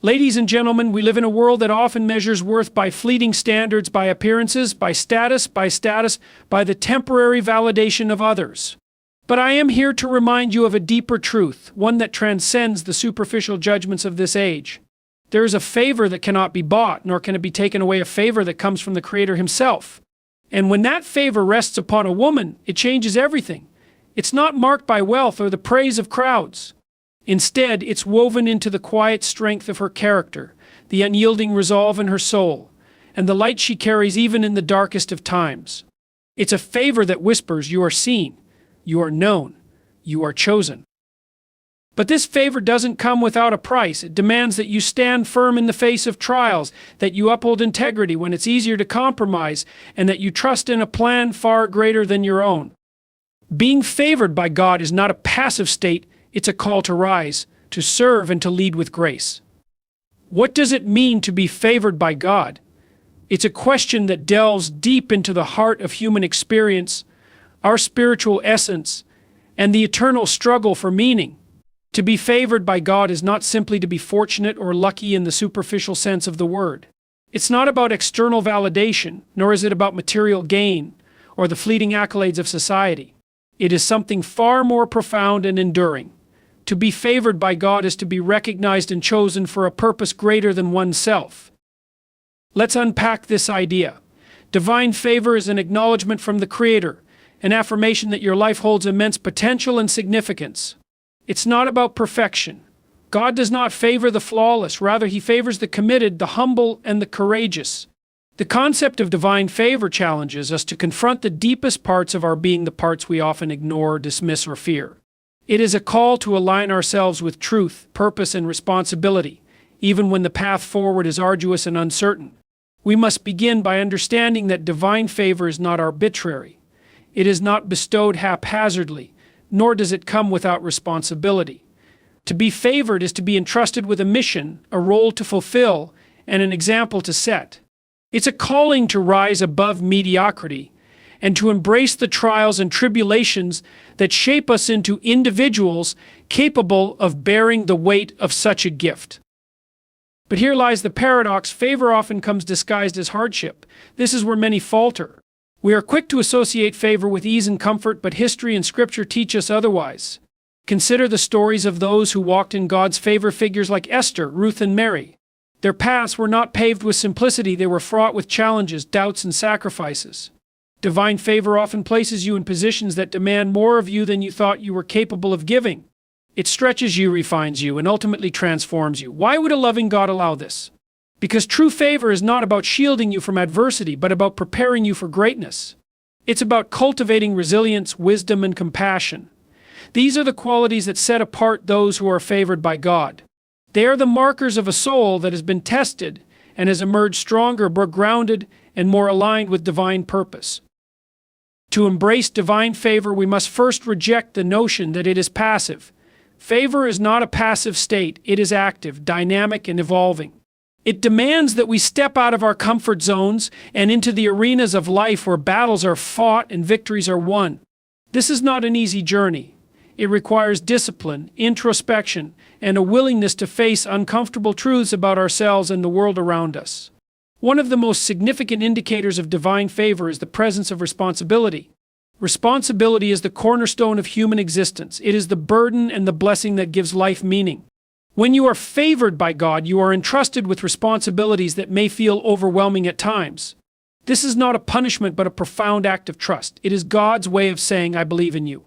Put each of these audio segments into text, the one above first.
Ladies and gentlemen, we live in a world that often measures worth by fleeting standards, by appearances, by status, by the temporary validation of others. But I am here to remind you of a deeper truth, one that transcends the superficial judgments of this age. There is a favor that cannot be bought, nor can it be taken away, a favor that comes from the Creator Himself. And when that favor rests upon a woman, it changes everything. It's not marked by wealth or the praise of crowds. Instead, it's woven into the quiet strength of her character, the unyielding resolve in her soul, and the light she carries even in the darkest of times. It's a favor that whispers, "You are seen, you are known, you are chosen." But this favor doesn't come without a price. It demands that you stand firm in the face of trials, that you uphold integrity when it's easier to compromise, and that you trust in a plan far greater than your own. Being favored by God is not a passive state, it's a call to rise, to serve, and to lead with grace. What does it mean to be favored by God? It's a question that delves deep into the heart of human experience, our spiritual essence, and the eternal struggle for meaning. To be favored by God is not simply to be fortunate or lucky in the superficial sense of the word. It's not about external validation, nor is it about material gain or the fleeting accolades of society. It is something far more profound and enduring. To be favored by God is to be recognized and chosen for a purpose greater than oneself. Let's unpack this idea. Divine favor is an acknowledgement from the Creator, an affirmation that your life holds immense potential and significance. It's not about perfection. God does not favor the flawless, rather He favors the committed, the humble, and the courageous. The concept of divine favor challenges us to confront the deepest parts of our being, the parts we often ignore, dismiss, or fear. It is a call to align ourselves with truth, purpose, and responsibility, even when the path forward is arduous and uncertain. We must begin by understanding that divine favor is not arbitrary. It is not bestowed haphazardly, nor does it come without responsibility. To be favored is to be entrusted with a mission, a role to fulfill, and an example to set. It's a calling to rise above mediocrity and to embrace the trials and tribulations that shape us into individuals capable of bearing the weight of such a gift. But here lies the paradox. Favor often comes disguised as hardship. This is where many falter. We are quick to associate favor with ease and comfort, but history and scripture teach us otherwise. Consider the stories of those who walked in God's favor, figures like Esther, Ruth, and Mary. Their paths were not paved with simplicity, they were fraught with challenges, doubts, and sacrifices. Divine favor often places you in positions that demand more of you than you thought you were capable of giving. It stretches you, refines you, and ultimately transforms you. Why would a loving God allow this? Because true favor is not about shielding you from adversity, but about preparing you for greatness. It's about cultivating resilience, wisdom, and compassion. These are the qualities that set apart those who are favored by God. They are the markers of a soul that has been tested and has emerged stronger, more grounded, and more aligned with divine purpose. To embrace divine favor, we must first reject the notion that it is passive. Favor is not a passive state, it is active, dynamic, and evolving. It demands that we step out of our comfort zones and into the arenas of life where battles are fought and victories are won. This is not an easy journey. It requires discipline, introspection, and a willingness to face uncomfortable truths about ourselves and the world around us. One of the most significant indicators of divine favor is the presence of responsibility. Responsibility is the cornerstone of human existence. It is the burden and the blessing that gives life meaning. When you are favored by God, you are entrusted with responsibilities that may feel overwhelming at times. This is not a punishment, but a profound act of trust. It is God's way of saying, "I believe in you.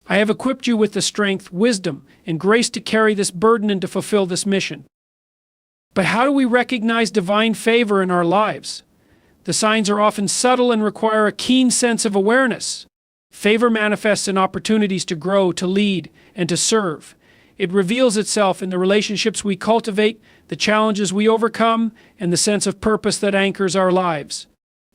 I have equipped you with the strength, wisdom, and grace to carry this burden and to fulfill this mission." But how do we recognize divine favor in our lives? The signs are often subtle and require a keen sense of awareness. Favor manifests in opportunities to grow, to lead, and to serve. It reveals itself in the relationships we cultivate, the challenges we overcome, and the sense of purpose that anchors our lives.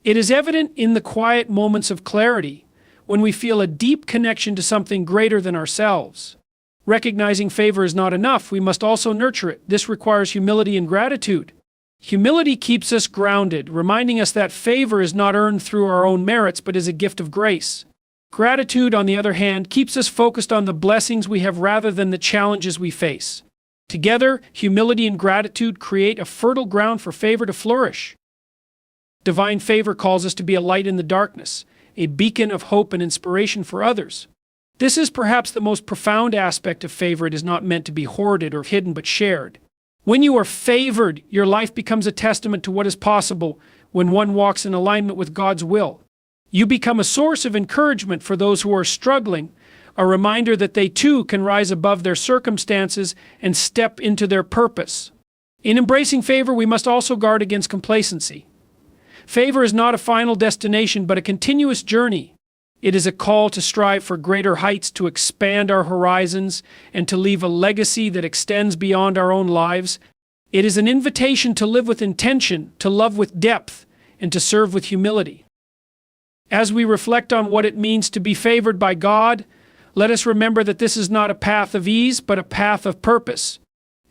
It is evident in the quiet moments of clarity, when we feel a deep connection to something greater than ourselves. Recognizing favor is not enough, we must also nurture it. This requires humility and gratitude. Humility keeps us grounded, reminding us that favor is not earned through our own merits, but is a gift of grace. Gratitude, on the other hand, keeps us focused on the blessings we have rather than the challenges we face. Together, humility and gratitude create a fertile ground for favor to flourish. Divine favor calls us to be a light in the darkness, a beacon of hope and inspiration for others. This is perhaps the most profound aspect of favor. It is not meant to be hoarded or hidden, but shared. When you are favored, your life becomes a testament to what is possible when one walks in alignment with God's will. You become a source of encouragement for those who are struggling, a reminder that they too can rise above their circumstances and step into their purpose. In embracing favor, we must also guard against complacency. Favor is not a final destination, but a continuous journey. It is a call to strive for greater heights, to expand our horizons, and to leave a legacy that extends beyond our own lives. It is an invitation to live with intention, to love with depth, and to serve with humility. As we reflect on what it means to be favored by God, let us remember that this is not a path of ease, but a path of purpose.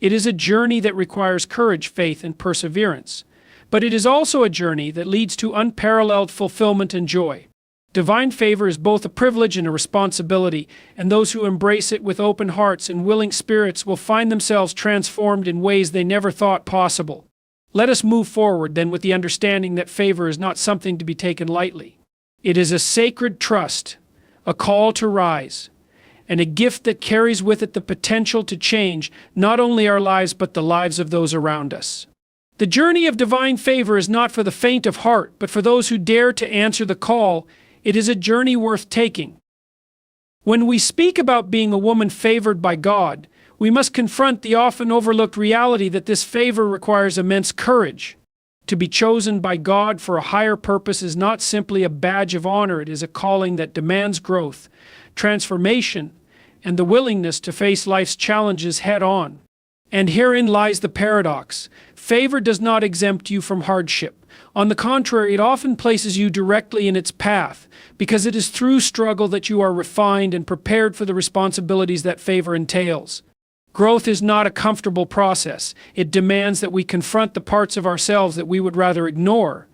It is a journey that requires courage, faith, and perseverance. But it is also a journey that leads to unparalleled fulfillment and joy. Divine favor is both a privilege and a responsibility, and those who embrace it with open hearts and willing spirits will find themselves transformed in ways they never thought possible. Let us move forward then with the understanding that favor is not something to be taken lightly. It is a sacred trust, a call to rise, and a gift that carries with it the potential to change not only our lives but the lives of those around us. The journey of divine favor is not for the faint of heart, but for those who dare to answer the call. It is a journey worth taking. When we speak about being a woman favored by God, we must confront the often overlooked reality that this favor requires immense courage. To be chosen by God for a higher purpose is not simply a badge of honor, it is a calling that demands growth, transformation, and the willingness to face life's challenges head-on. And herein lies the paradox. Favor does not exempt you from hardship. On the contrary, it often places you directly in its path, because it is through struggle that you are refined and prepared for the responsibilities that favor entails. Growth is not a comfortable process. It demands that we confront the parts of ourselves that we would rather ignore,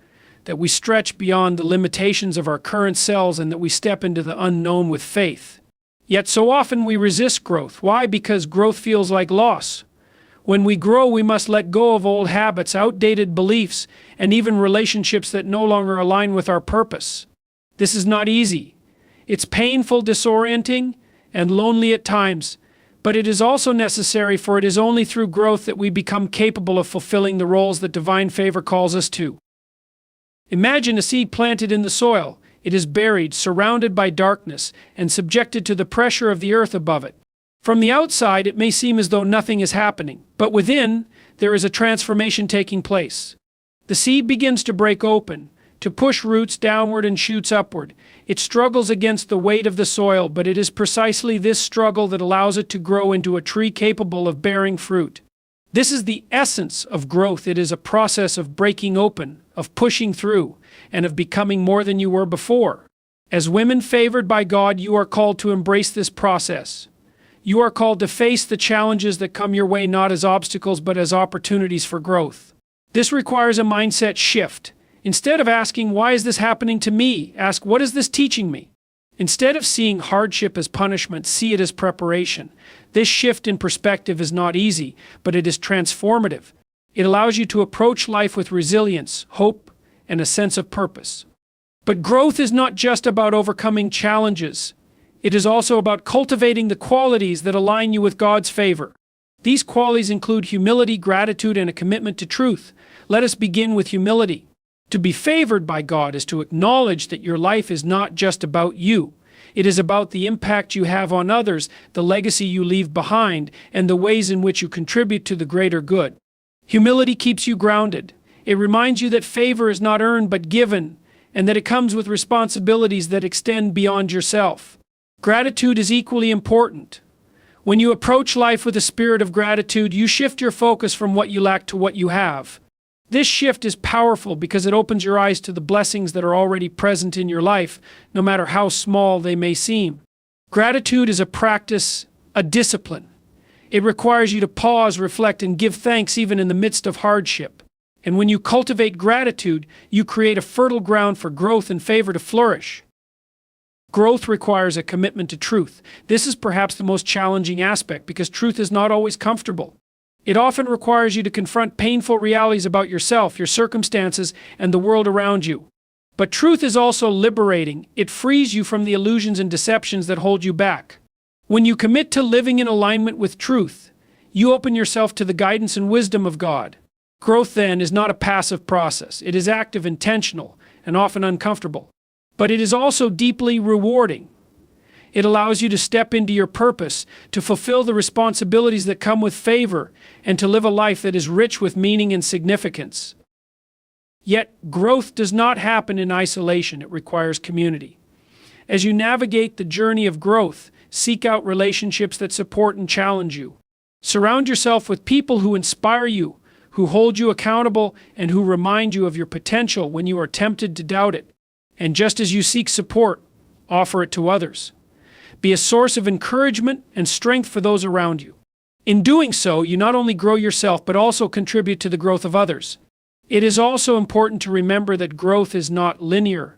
that we stretch beyond the limitations of our current selves, and that we step into the unknown with faith. Yet so often we resist growth. Why? Because growth feels like loss. When we grow, we must let go of old habits, outdated beliefs, and even relationships that no longer align with our purpose. This is not easy. It's painful, disorienting, and lonely at times, but it is also necessary, for it is only through growth that we become capable of fulfilling the roles that divine favor calls us to. Imagine a seed planted in the soil. It is buried, surrounded by darkness, and subjected to the pressure of the earth above it. From the outside, it may seem as though nothing is happening, but within, there is a transformation taking place. The seed begins to break open, to push roots downward and shoots upward. It struggles against the weight of the soil, but it is precisely this struggle that allows it to grow into a tree capable of bearing fruit. This is the essence of growth. It is a process of breaking open, of pushing through, and of becoming more than you were before. As women favored by God, you are called to embrace this process. You are called to face the challenges that come your way not as obstacles but as opportunities for growth. This requires a mindset shift. Instead of asking, "Why is this happening to me?" ask, "What is this teaching me?" Instead of seeing hardship as punishment, see it as preparation. This shift in perspective is not easy, but it is transformative. It allows you to approach life with resilience, hope, and a sense of purpose. But growth is not just about overcoming challenges. It is also about cultivating the qualities that align you with God's favor. These qualities include humility, gratitude, and a commitment to truth. Let us begin with humility. To be favored by God is to acknowledge that your life is not just about you. It is about the impact you have on others, the legacy you leave behind, and the ways in which you contribute to the greater good. Humility keeps you grounded. It reminds you that favor is not earned but given, and that it comes with responsibilities that extend beyond yourself. Gratitude is equally important. When you approach life with a spirit of gratitude, you shift your focus from what you lack to what you have. This shift is powerful because it opens your eyes to the blessings that are already present in your life, no matter how small they may seem. Gratitude is a practice, a discipline. It requires you to pause, reflect, and give thanks even in the midst of hardship. And when you cultivate gratitude, you create a fertile ground for growth and favor to flourish. Growth requires a commitment to truth. This is perhaps the most challenging aspect because truth is not always comfortable. It often requires you to confront painful realities about yourself, your circumstances, and the world around you. But truth is also liberating. It frees you from the illusions and deceptions that hold you back. When you commit to living in alignment with truth, you open yourself to the guidance and wisdom of God. Growth, then, is not a passive process. It is active, intentional, and often uncomfortable. But it is also deeply rewarding. It allows you to step into your purpose, to fulfill the responsibilities that come with favor, and to live a life that is rich with meaning and significance. Yet, growth does not happen in isolation. It requires community. As you navigate the journey of growth, seek out relationships that support and challenge you. Surround yourself with people who inspire you, who hold you accountable, and who remind you of your potential when you are tempted to doubt it. And just as you seek support, offer it to others. Be a source of encouragement and strength for those around you. In doing so, you not only grow yourself, but also contribute to the growth of others. It is also important to remember that growth is not linear.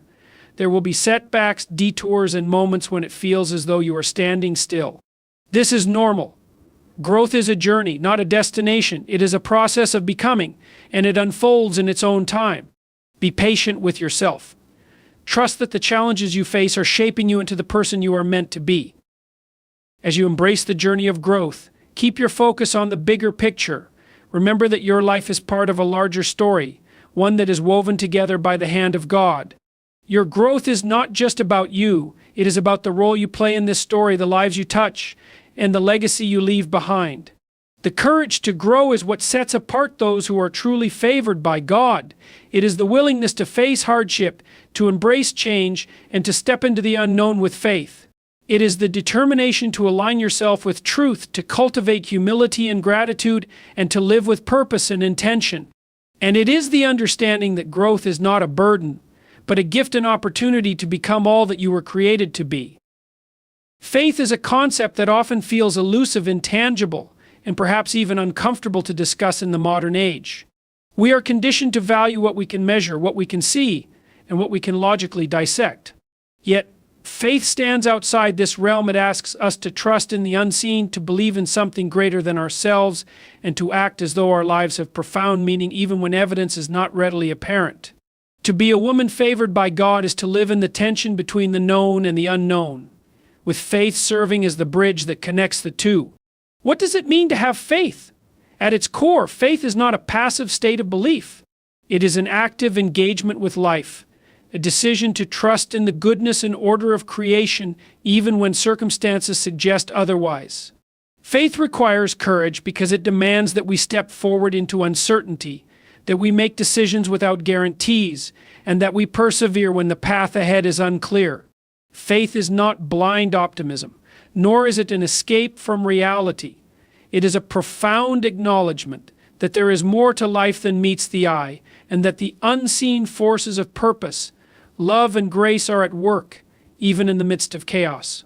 There will be setbacks, detours, and moments when it feels as though you are standing still. This is normal. Growth is a journey, not a destination. It is a process of becoming, and it unfolds in its own time. Be patient with yourself. Trust that the challenges you face are shaping you into the person you are meant to be. As you embrace the journey of growth, keep your focus on the bigger picture. Remember that your life is part of a larger story, one that is woven together by the hand of God. Your growth is not just about you, it is about the role you play in this story, the lives you touch, and the legacy you leave behind. The courage to grow is what sets apart those who are truly favored by God. It is the willingness to face hardship, to embrace change, and to step into the unknown with faith. It is the determination to align yourself with truth, to cultivate humility and gratitude, and to live with purpose and intention. And it is the understanding that growth is not a burden, but a gift and opportunity to become all that you were created to be. Faith is a concept that often feels elusive, intangible, and perhaps even uncomfortable to discuss in the modern age. We are conditioned to value what we can measure, what we can see, and what we can logically dissect. Yet, faith stands outside this realm. It asks us to trust in the unseen, to believe in something greater than ourselves, and to act as though our lives have profound meaning even when evidence is not readily apparent. To be a woman favored by God is to live in the tension between the known and the unknown, with faith serving as the bridge that connects the two. What does it mean to have faith? At its core, faith is not a passive state of belief. It is an active engagement with life, a decision to trust in the goodness and order of creation even when circumstances suggest otherwise. Faith requires courage because it demands that we step forward into uncertainty, that we make decisions without guarantees, and that we persevere when the path ahead is unclear. Faith is not blind optimism, nor is it an escape from reality. It is a profound acknowledgement that there is more to life than meets the eye, and that the unseen forces of purpose, love, and grace are at work, even in the midst of chaos.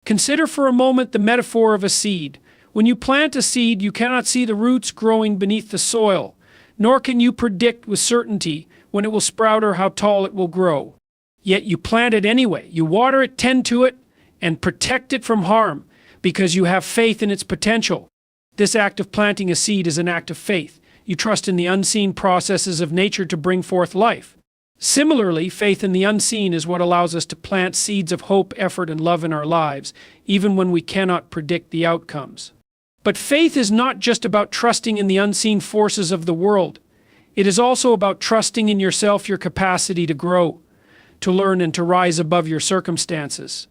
Consider for a moment the metaphor of a seed. When you plant a seed, you cannot see the roots growing beneath the soil, nor can you predict with certainty when it will sprout or how tall it will grow. Yet you plant it anyway. You water it, tend to it, and protect it from harm because you have faith in its potential. This act of planting a seed is an act of faith. You trust in the unseen processes of nature to bring forth life. Similarly, faith in the unseen is what allows us to plant seeds of hope, effort, and love in our lives, even when we cannot predict the outcomes. But faith is not just about trusting in the unseen forces of the world. It is also about trusting in yourself, your capacity to grow, to learn, and to rise above your circumstances.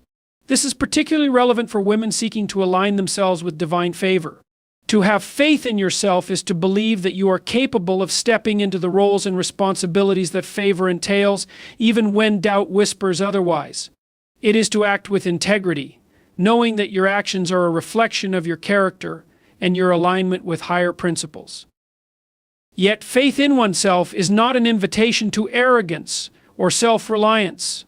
This is particularly relevant for women seeking to align themselves with divine favor. To have faith in yourself is to believe that you are capable of stepping into the roles and responsibilities that favor entails, even when doubt whispers otherwise. It is to act with integrity, knowing that your actions are a reflection of your character and your alignment with higher principles. Yet faith in oneself is not an invitation to arrogance or self-reliance.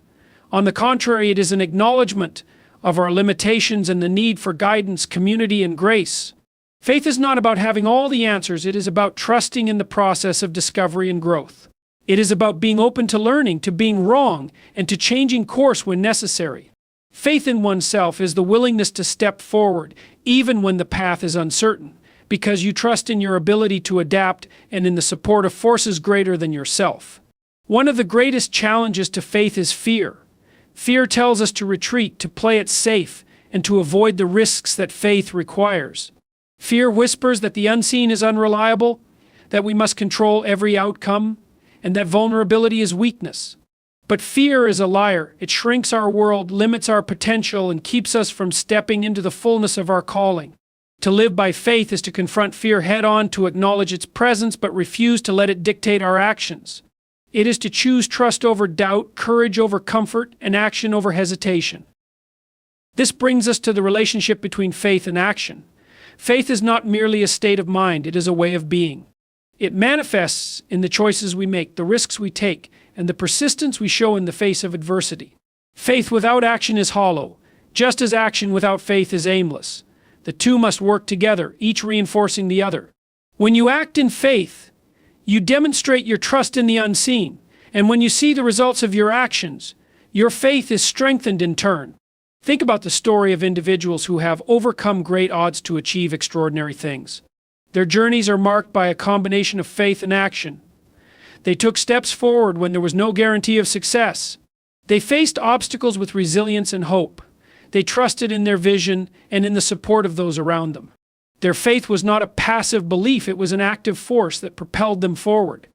On the contrary, it is an acknowledgement of our limitations and the need for guidance, community, and grace. Faith is not about having all the answers. It is about trusting in the process of discovery and growth. It is about being open to learning, to being wrong, and to changing course when necessary. Faith in oneself is the willingness to step forward, even when the path is uncertain, because you trust in your ability to adapt and in the support of forces greater than yourself. One of the greatest challenges to faith is fear. Fear tells us to retreat, to play it safe, and to avoid the risks that faith requires. Fear whispers that the unseen is unreliable, that we must control every outcome, and that vulnerability is weakness. But fear is a liar. It shrinks our world, limits our potential, and keeps us from stepping into the fullness of our calling. To live by faith is to confront fear head-on, to acknowledge its presence but refuse to let it dictate our actions. It is to choose trust over doubt, courage over comfort, and action over hesitation. This brings us to the relationship between faith and action. Faith is not merely a state of mind, it is a way of being. It manifests in the choices we make, the risks we take, and the persistence we show in the face of adversity. Faith without action is hollow, just as action without faith is aimless. The two must work together, each reinforcing the other. When you act in faith, you demonstrate your trust in the unseen, and when you see the results of your actions, your faith is strengthened in turn. Think about the story of individuals who have overcome great odds to achieve extraordinary things. Their journeys are marked by a combination of faith and action. They took steps forward when there was no guarantee of success. They faced obstacles with resilience and hope. They trusted in their vision and in the support of those around them. Their faith was not a passive belief, it was an active force that propelled them forward.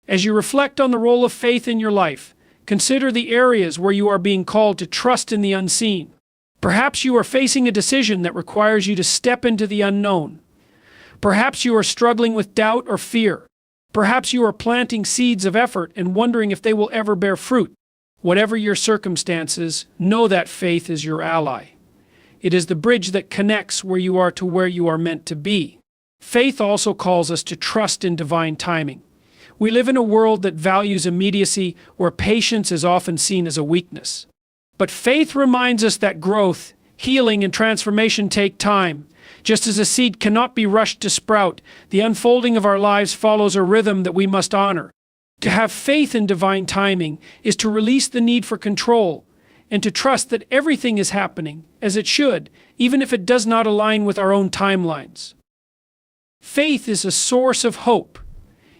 As you reflect on the role of faith in your life, consider the areas where you are being called to trust in the unseen. Perhaps you are facing a decision that requires you to step into the unknown. Perhaps you are struggling with doubt or fear. Perhaps you are planting seeds of effort and wondering if they will ever bear fruit. Whatever your circumstances, know that faith is your ally. It is the bridge that connects where you are to where you are meant to be. Faith also calls us to trust in divine timing. We live in a world that values immediacy, where patience is often seen as a weakness. But faith reminds us that growth, healing, and transformation take time. Just as a seed cannot be rushed to sprout, the unfolding of our lives follows a rhythm that we must honor. To have faith in divine timing is to release the need for control and to trust that everything is happening as it should, even if it does not align with our own timelines. Faith is a source of hope.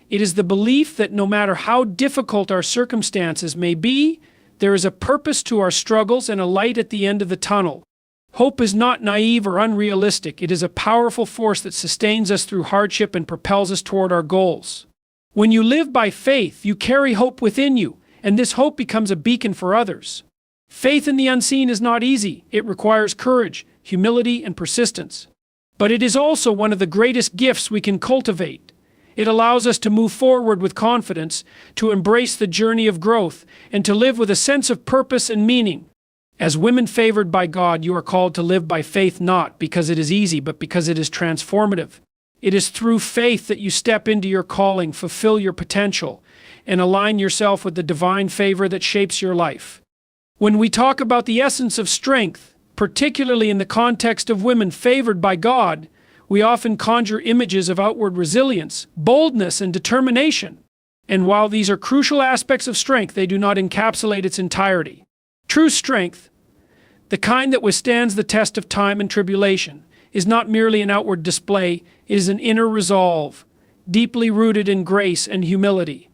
It is the belief that no matter how difficult our circumstances may be, there is a purpose to our struggles and a light at the end of the tunnel. Hope is not naive or unrealistic. It is a powerful force that sustains us through hardship and propels us toward our goals. When you live by faith, you carry hope within you, and this hope becomes a beacon for others. Faith in the unseen is not easy. It requires courage, humility, and persistence. But it is also one of the greatest gifts we can cultivate. It allows us to move forward with confidence, to embrace the journey of growth, and to live with a sense of purpose and meaning. As women favored by God, you are called to live by faith not because it is easy, but because it is transformative. It is through faith that you step into your calling, fulfill your potential, and align yourself with the divine favor that shapes your life. When we talk about the essence of strength, particularly in the context of women favored by God, we often conjure images of outward resilience, boldness, and determination. And while these are crucial aspects of strength, they do not encapsulate its entirety. True strength, the kind that withstands the test of time and tribulation, is not merely an outward display, it is an inner resolve, deeply rooted in grace and humility.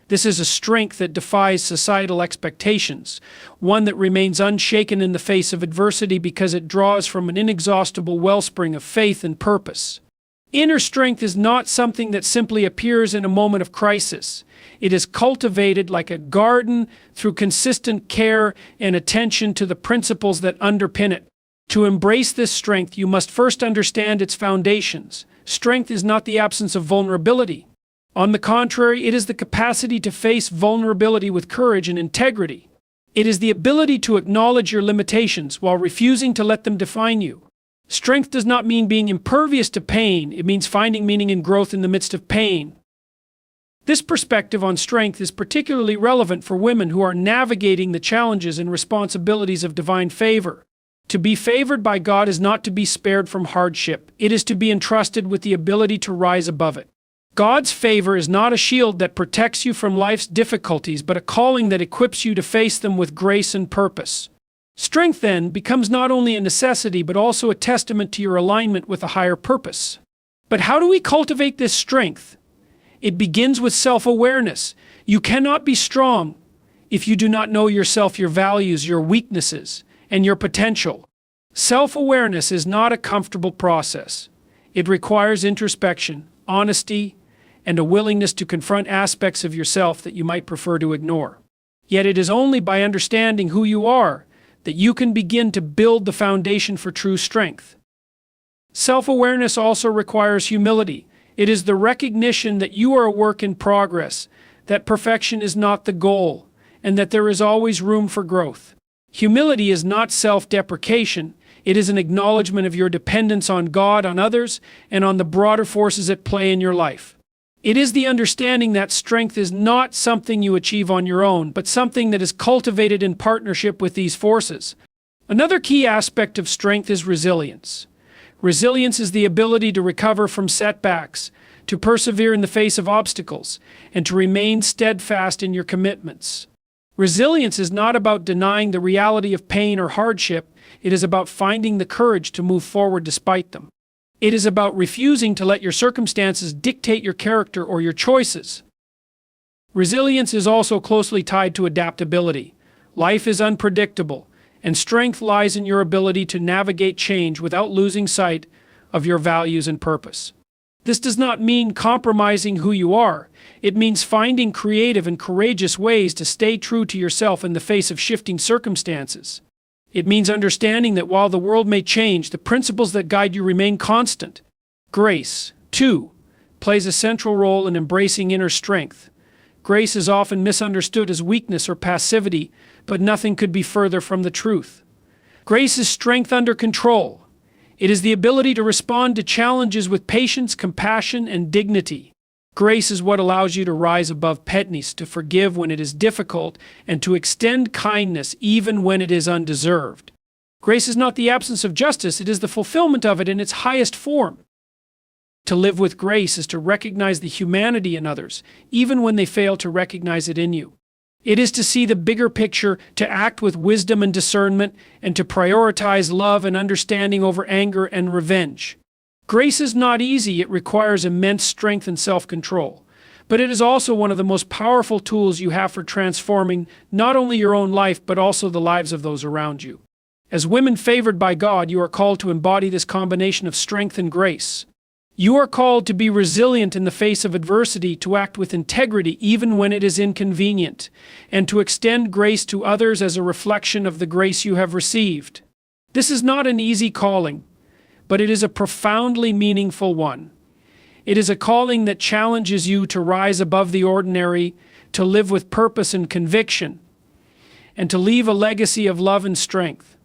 This is a strength that defies societal expectations, one that remains unshaken in the face of adversity because it draws from an inexhaustible wellspring of faith and purpose. Inner strength is not something that simply appears in a moment of crisis. It is cultivated like a garden through consistent care and attention to the principles that underpin it. To embrace this strength, you must first understand its foundations. Strength is not the absence of vulnerability. On the contrary, it is the capacity to face vulnerability with courage and integrity. It is the ability to acknowledge your limitations while refusing to let them define you. Strength does not mean being impervious to pain, it means finding meaning in growth in the midst of pain. This perspective on strength is particularly relevant for women who are navigating the challenges and responsibilities of divine favor. To be favored by God is not to be spared from hardship, it is to be entrusted with the ability to rise above it. God's favor is not a shield that protects you from life's difficulties, but a calling that equips you to face them with grace and purpose. Strength, then, becomes not only a necessity, but also a testament to your alignment with a higher purpose. But how do we cultivate this strength? It begins with self-awareness. You cannot be strong if you do not know yourself, your values, your weaknesses, and your potential. Self-awareness is not a comfortable process. It requires introspection, honesty, and a willingness to confront aspects of yourself that you might prefer to ignore. Yet it is only by understanding who you are that you can begin to build the foundation for true strength. Self-awareness also requires humility. It is the recognition that you are a work in progress, that perfection is not the goal, and that there is always room for growth. Humility is not self-deprecation. It is an acknowledgement of your dependence on God, on others, and on the broader forces at play in your life. It is the understanding that strength is not something you achieve on your own, but something that is cultivated in partnership with these forces. Another key aspect of strength is resilience. Resilience is the ability to recover from setbacks, to persevere in the face of obstacles, and to remain steadfast in your commitments. Resilience is not about denying the reality of pain or hardship. It is about finding the courage to move forward despite them. It is about refusing to let your circumstances dictate your character or your choices. Resilience is also closely tied to adaptability. Life is unpredictable, and strength lies in your ability to navigate change without losing sight of your values and purpose. This does not mean compromising who you are. It means finding creative and courageous ways to stay true to yourself in the face of shifting circumstances. It means understanding that while the world may change, the principles that guide you remain constant. Grace, too, plays a central role in embracing inner strength. Grace is often misunderstood as weakness or passivity, but nothing could be further from the truth. Grace is strength under control. It is the ability to respond to challenges with patience, compassion, and dignity. Grace is what allows you to rise above pettiness, to forgive when it is difficult, and to extend kindness even when it is undeserved. Grace is not the absence of justice, it is the fulfillment of it in its highest form. To live with grace is to recognize the humanity in others, even when they fail to recognize it in you. It is to see the bigger picture, to act with wisdom and discernment, and to prioritize love and understanding over anger and revenge. Grace is not easy. It requires immense strength and self-control. But it is also one of the most powerful tools you have for transforming not only your own life, but also the lives of those around you. As women favored by God, you are called to embody this combination of strength and grace. You are called to be resilient in the face of adversity, to act with integrity even when it is inconvenient, and to extend grace to others as a reflection of the grace you have received. This is not an easy calling, but it is a profoundly meaningful one. It is a calling that challenges you to rise above the ordinary, to live with purpose and conviction, and to leave a legacy of love and strength.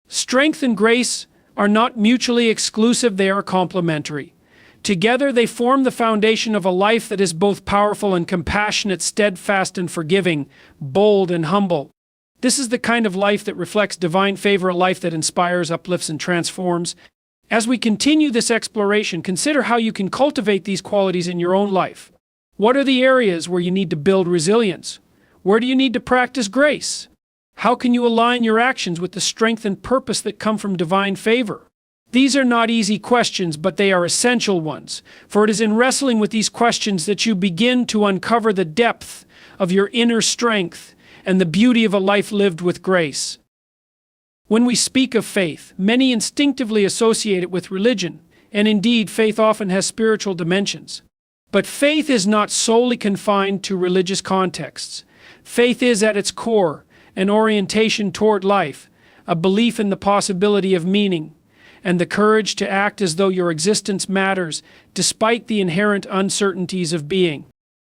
Strength and grace are not mutually exclusive, they are complementary. Together they form the foundation of a life that is both powerful and compassionate, steadfast and forgiving, bold and humble. This is the kind of life that reflects divine favor, a life that inspires, uplifts, and transforms. As we continue this exploration, consider how you can cultivate these qualities in your own life. What are the areas where you need to build resilience? Where do you need to practice grace? How can you align your actions with the strength and purpose that come from divine favor? These are not easy questions, but they are essential ones, for it is in wrestling with these questions that you begin to uncover the depth of your inner strength and the beauty of a life lived with grace. When we speak of faith, many instinctively associate it with religion, and indeed, faith often has spiritual dimensions. But faith is not solely confined to religious contexts. Faith is, at its core, an orientation toward life, a belief in the possibility of meaning, and the courage to act as though your existence matters, despite the inherent uncertainties of being.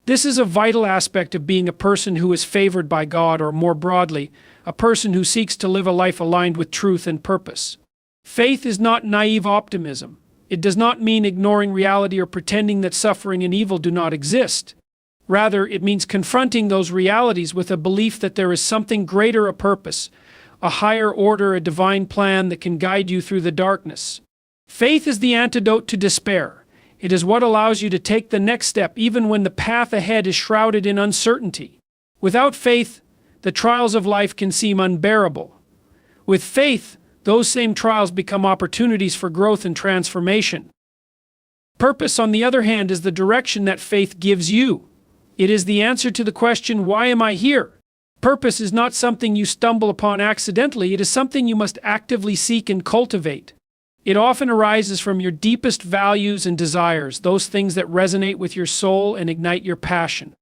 This is a vital aspect of being a person who is favored by God, or more broadly, a person who seeks to live a life aligned with truth and purpose. Faith is not naive optimism. It does not mean ignoring reality or pretending that suffering and evil do not exist. Rather, it means confronting those realities with a belief that there is something greater, a purpose, a higher order, a divine plan that can guide you through the darkness. Faith is the antidote to despair. It is what allows you to take the next step even when the path ahead is shrouded in uncertainty. Without faith, the trials of life can seem unbearable. With faith, those same trials become opportunities for growth and transformation. Purpose, on the other hand, is the direction that faith gives you. It is the answer to the question, why am I here? Purpose is not something you stumble upon accidentally. It is something you must actively seek and cultivate. It often arises from your deepest values and desires, those things that resonate with your soul and ignite your passion.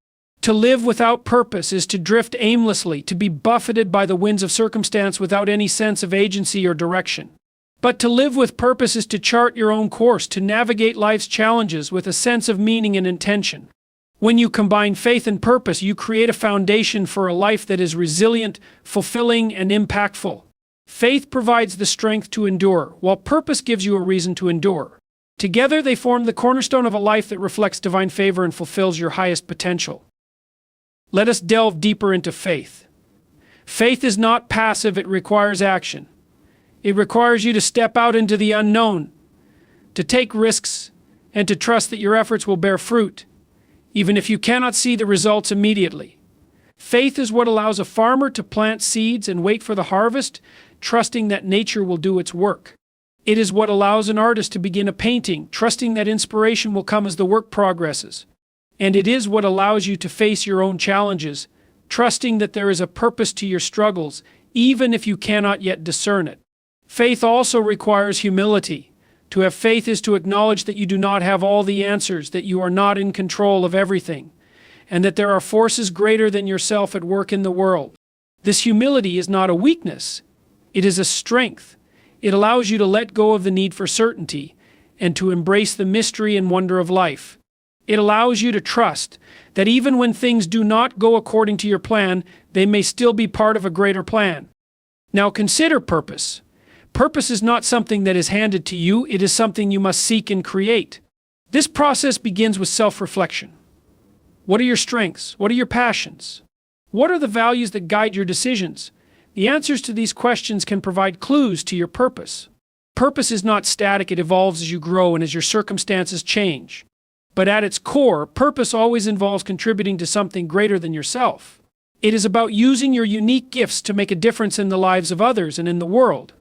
To live without purpose is to drift aimlessly, to be buffeted by the winds of circumstance without any sense of agency or direction. But to live with purpose is to chart your own course, to navigate life's challenges with a sense of meaning and intention. When you combine faith and purpose, you create a foundation for a life that is resilient, fulfilling, and impactful. Faith provides the strength to endure, while purpose gives you a reason to endure. Together, they form the cornerstone of a life that reflects divine favor and fulfills your highest potential. Let us delve deeper into faith. Faith is not passive, it requires action. It requires you to step out into the unknown, to take risks, and to trust that your efforts will bear fruit, even if you cannot see the results immediately. Faith is what allows a farmer to plant seeds and wait for the harvest, trusting that nature will do its work. It is what allows an artist to begin a painting, trusting that inspiration will come as the work progresses. And it is what allows you to face your own challenges, trusting that there is a purpose to your struggles, even if you cannot yet discern it. Faith also requires humility. To have faith is to acknowledge that you do not have all the answers, that you are not in control of everything, and that there are forces greater than yourself at work in the world. This humility is not a weakness. It is a strength. It allows you to let go of the need for certainty and to embrace the mystery and wonder of life. It allows you to trust that even when things do not go according to your plan, they may still be part of a greater plan. Now consider purpose. Purpose is not something that is handed to you, it is something you must seek and create. This process begins with self-reflection. What are your strengths? What are your passions? What are the values that guide your decisions? The answers to these questions can provide clues to your purpose. Purpose is not static, it evolves as you grow and as your circumstances change. But at its core, purpose always involves contributing to something greater than yourself. It is about using your unique gifts to make a difference in the lives of others and in the world.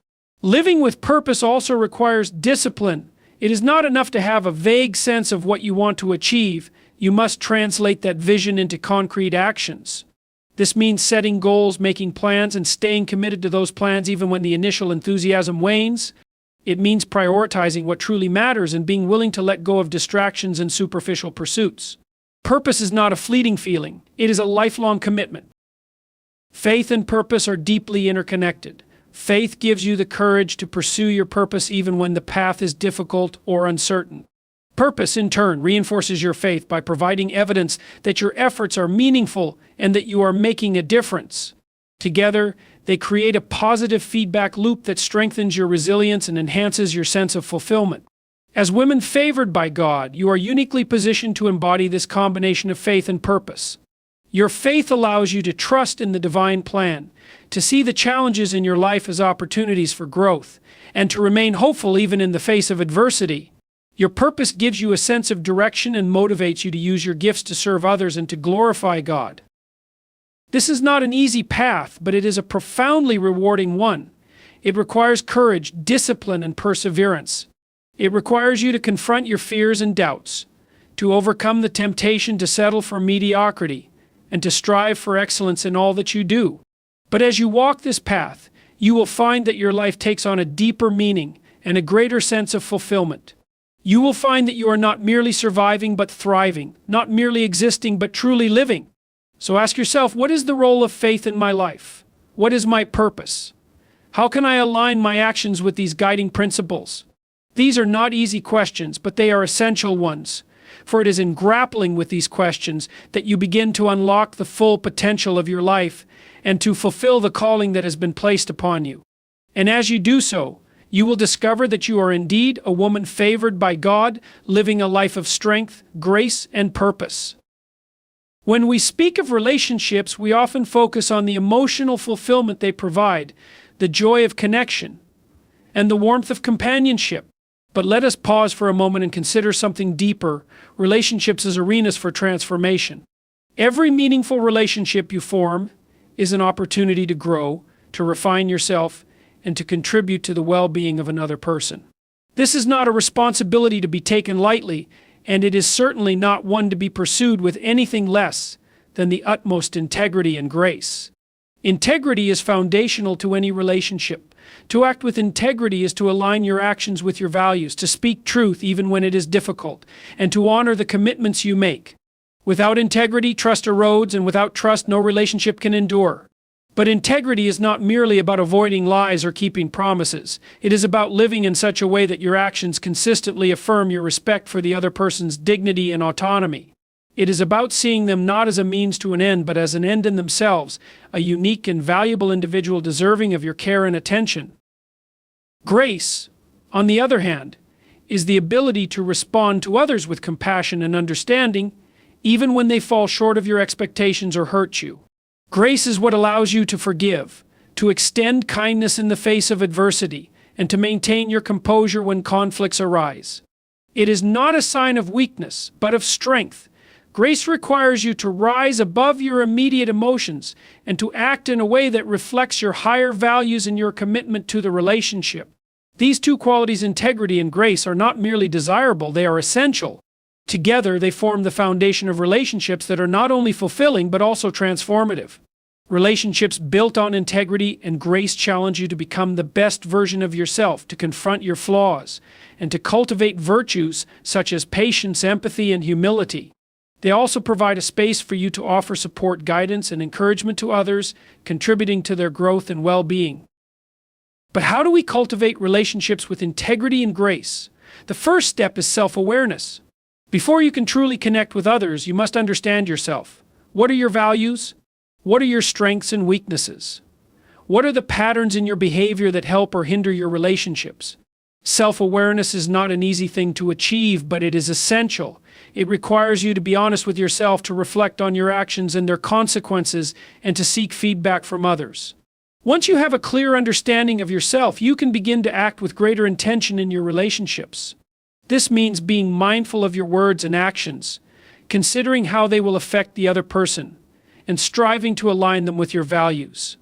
Living with purpose also requires discipline. It is not enough to have a vague sense of what you want to achieve. You must translate that vision into concrete actions. This means setting goals, making plans, and staying committed to those plans even when the initial enthusiasm wanes. It means prioritizing what truly matters and being willing to let go of distractions and superficial pursuits. Purpose is not a fleeting feeling. It is a lifelong commitment. Faith and purpose are deeply interconnected. Faith gives you the courage to pursue your purpose even when the path is difficult or uncertain. Purpose, in turn, reinforces your faith by providing evidence that your efforts are meaningful and that you are making a difference. Together, they create a positive feedback loop that strengthens your resilience and enhances your sense of fulfillment. As women favored by God, you are uniquely positioned to embody this combination of faith and purpose. Your faith allows you to trust in the divine plan, to see the challenges in your life as opportunities for growth, and to remain hopeful even in the face of adversity. Your purpose gives you a sense of direction and motivates you to use your gifts to serve others and to glorify God. This is not an easy path, but it is a profoundly rewarding one. It requires courage, discipline, and perseverance. It requires you to confront your fears and doubts, to overcome the temptation to settle for mediocrity, and to strive for excellence in all that you do. But as you walk this path, you will find that your life takes on a deeper meaning and a greater sense of fulfillment. You will find that you are not merely surviving but thriving, not merely existing but truly living. So ask yourself, what is the role of faith in my life? What is my purpose? How can I align my actions with these guiding principles? These are not easy questions, but they are essential ones. For it is in grappling with these questions that you begin to unlock the full potential of your life and to fulfill the calling that has been placed upon you. And as you do so, you will discover that you are indeed a woman favored by God, living a life of strength, grace, and purpose. When we speak of relationships, we often focus on the emotional fulfillment they provide, the joy of connection, and the warmth of companionship. But let us pause for a moment and consider something deeper: relationships as arenas for transformation. Every meaningful relationship you form is an opportunity to grow, to refine yourself, and to contribute to the well-being of another person. This is not a responsibility to be taken lightly, and it is certainly not one to be pursued with anything less than the utmost integrity and grace. Integrity is foundational to any relationship. To act with integrity is to align your actions with your values, to speak truth even when it is difficult, and to honor the commitments you make. Without integrity, trust erodes, and without trust, no relationship can endure. But integrity is not merely about avoiding lies or keeping promises. It is about living in such a way that your actions consistently affirm your respect for the other person's dignity and autonomy. It is about seeing them not as a means to an end, but as an end in themselves, a unique and valuable individual deserving of your care and attention. Grace, on the other hand, is the ability to respond to others with compassion and understanding, even when they fall short of your expectations or hurt you. Grace is what allows you to forgive, to extend kindness in the face of adversity, and to maintain your composure when conflicts arise. It is not a sign of weakness, but of strength. Grace requires you to rise above your immediate emotions and to act in a way that reflects your higher values and your commitment to the relationship. These two qualities, integrity and grace, are not merely desirable, they are essential. Together, they form the foundation of relationships that are not only fulfilling but also transformative. Relationships built on integrity and grace challenge you to become the best version of yourself, to confront your flaws, and to cultivate virtues such as patience, empathy, and humility. They also provide a space for you to offer support, guidance, and encouragement to others, contributing to their growth and well-being. But how do we cultivate relationships with integrity and grace? The first step is self-awareness. Before you can truly connect with others, you must understand yourself. What are your values? What are your strengths and weaknesses? What are the patterns in your behavior that help or hinder your relationships? Self-awareness is not an easy thing to achieve, but it is essential. It requires you to be honest with yourself, to reflect on your actions and their consequences, and to seek feedback from others. Once you have a clear understanding of yourself, you can begin to act with greater intention in your relationships. This means being mindful of your words and actions, considering how they will affect the other person, and striving to align them with your values.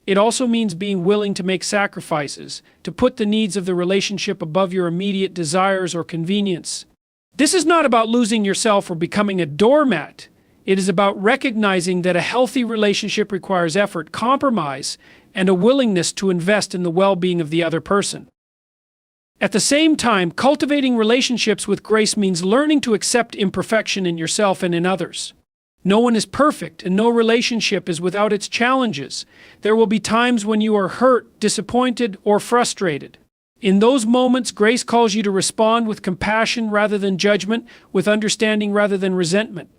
It also means being willing to make sacrifices, to put the needs of the relationship above your immediate desires or convenience. This is not about losing yourself or becoming a doormat. It is about recognizing that a healthy relationship requires effort, compromise, and a willingness to invest in the well-being of the other person. At the same time, cultivating relationships with grace means learning to accept imperfection in yourself and in others. No one is perfect, and no relationship is without its challenges. There will be times when you are hurt, disappointed, or frustrated. In those moments, grace calls you to respond with compassion rather than judgment, with understanding rather than resentment.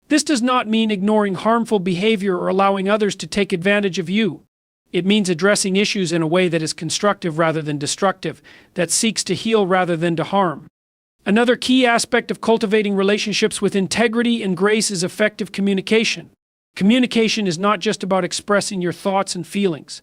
This does not mean ignoring harmful behavior or allowing others to take advantage of you. It means addressing issues in a way that is constructive rather than destructive, that seeks to heal rather than to harm. Another key aspect of cultivating relationships with integrity and grace is effective communication. Communication is not just about expressing your thoughts and feelings.